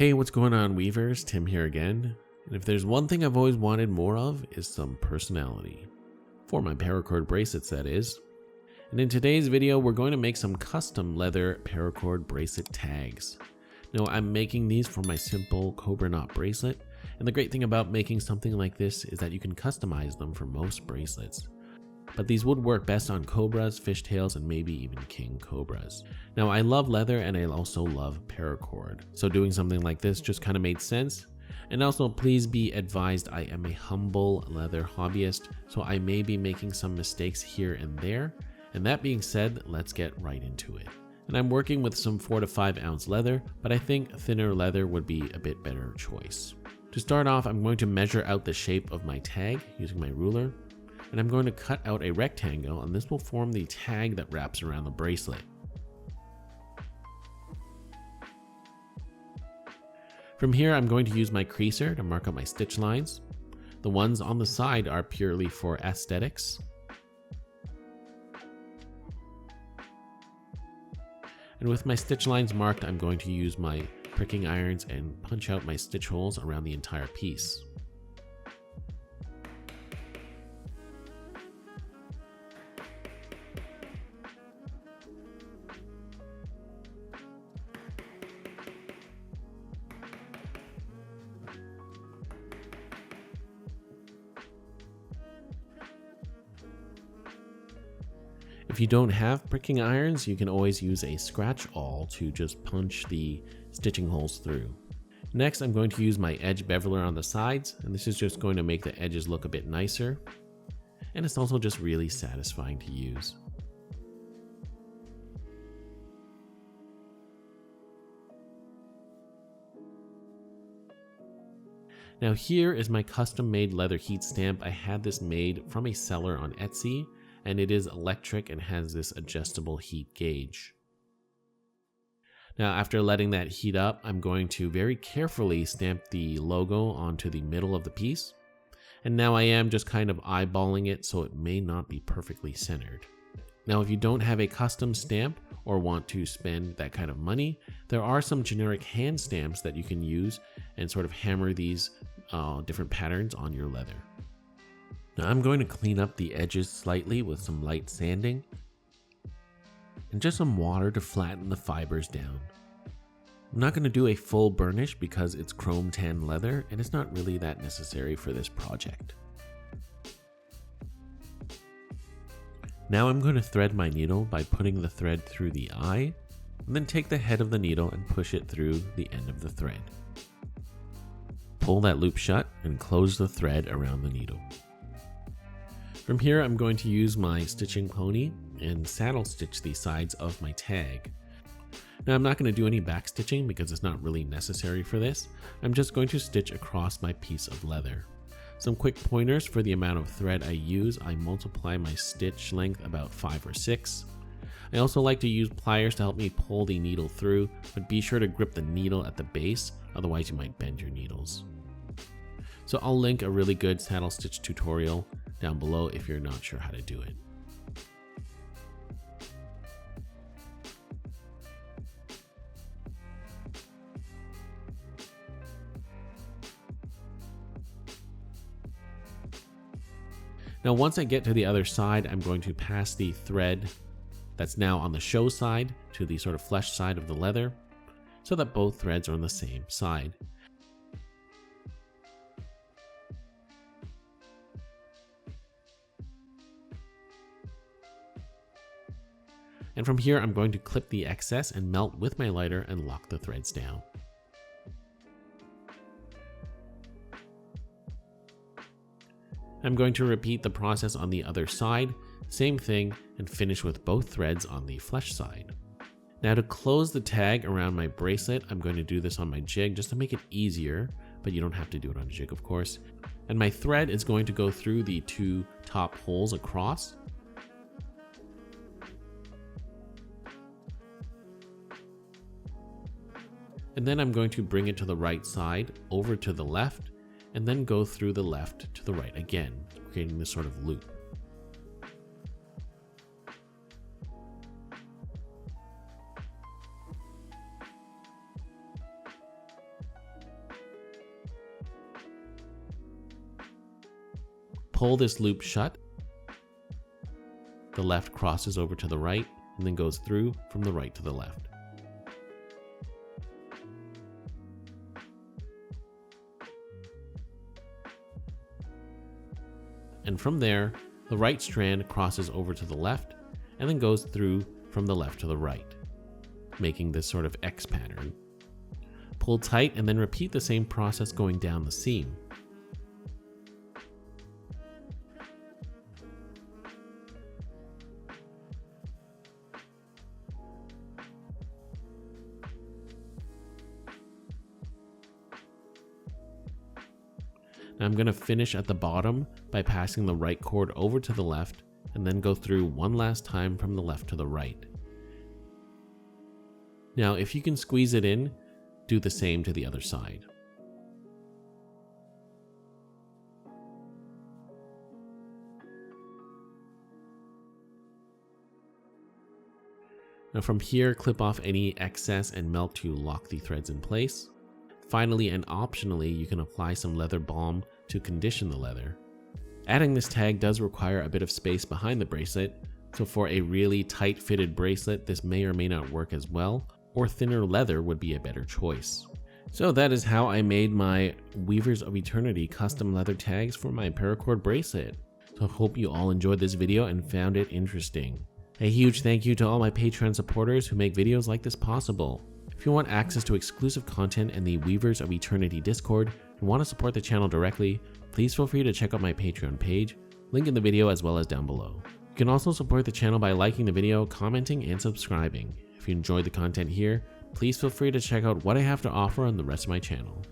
Hey, what's going on, Weavers? Tim here again. And if there's one thing I've always wanted more of, is some personality. For my paracord bracelets, that is. And in today's video, we're going to make some custom leather paracord bracelet tags. Now, I'm making these for my simple Cobra knot bracelet. And the great thing about making something like this is that you can customize them for most bracelets. But these would work best on cobras, fishtails, and maybe even king cobras. Now, I love leather and I also love paracord, so doing something like this just kind of made sense. And also, please be advised, I am a humble leather hobbyist, so I may be making some mistakes here and there. And that being said, let's get right into it. And I'm working with some 4 to 5 ounce leather, but I think thinner leather would be a bit better choice. To start off, I'm going to measure out the shape of my tag using my ruler. And I'm going to cut out a rectangle, and this will form the tag that wraps around the bracelet. From here, I'm going to use my creaser to mark out my stitch lines. The ones on the side are purely for aesthetics. And with my stitch lines marked, I'm going to use my pricking irons and punch out my stitch holes around the entire piece. If you don't have pricking irons, you can always use a scratch awl to just punch the stitching holes through. Next, I'm going to use my edge beveler on the sides, and this is just going to make the edges look a bit nicer. And it's also just really satisfying to use. Now here is my custom made leather heat stamp. I had this made from a seller on Etsy, and it is electric and has this adjustable heat gauge. Now, after letting that heat up, I'm going to very carefully stamp the logo onto the middle of the piece. And now I am just kind of eyeballing it, so it may not be perfectly centered. Now, if you don't have a custom stamp or want to spend that kind of money, there are some generic hand stamps that you can use and sort of hammer these different patterns on your leather. Now I'm going to clean up the edges slightly with some light sanding and just some water to flatten the fibers down. I'm not going to do a full burnish because it's chrome tan leather and it's not really that necessary for this project. Now I'm going to thread my needle by putting the thread through the eye and then take the head of the needle and push it through the end of the thread. Pull that loop shut and close the thread around the needle. From here, I'm going to use my stitching pony and saddle stitch the sides of my tag. Now, I'm not going to do any back stitching because it's not really necessary for this. I'm just going to stitch across my piece of leather. Some quick pointers for the amount of thread I use. I multiply my stitch length about 5 or 6. I also like to use pliers to help me pull the needle through, but be sure to grip the needle at the base, otherwise you might bend your needles. So I'll link a really good saddle stitch tutorial down below if you're not sure how to do it. Now once I get to the other side, I'm going to pass the thread that's now on the show side to the sort of flesh side of the leather so that both threads are on the same side. And from here, I'm going to clip the excess and melt with my lighter and lock the threads down. I'm going to repeat the process on the other side, same thing, and finish with both threads on the flesh side. Now to close the tag around my bracelet, I'm going to do this on my jig just to make it easier, but you don't have to do it on a jig, of course. And my thread is going to go through the 2 top holes across. And then I'm going to bring it to the right side, over to the left, and then go through the left to the right again, creating this sort of loop. pull this loop shut, the left crosses over to the right and then goes through from the right to the left. And from there, the right strand crosses over to the left and then goes through from the left to the right, making this sort of X pattern. Pull tight and then repeat the same process going down the seam. Now I'm going to finish at the bottom by passing the right cord over to the left and then go through one last time from the left to the right. Now if you can squeeze it in, do the same to the other side. Now from here, clip off any excess and melt to lock the threads in place. Finally and optionally, you can apply some leather balm to condition the leather. Adding this tag does require a bit of space behind the bracelet, so for a really tight fitted bracelet, this may or may not work as well, or thinner leather would be a better choice. So that is how I made my Weavers of Eternity custom leather tags for my Paracord bracelet. So I hope you all enjoyed this video and found it interesting. A huge thank you to all my Patreon supporters who make videos like this possible. If you want access to exclusive content and the Weavers of Eternity Discord and want to support the channel directly, please feel free to check out my Patreon page, link in the video as well as down below. You can also support the channel by liking the video, commenting, and subscribing. If you enjoyed the content here, please feel free to check out what I have to offer on the rest of my channel.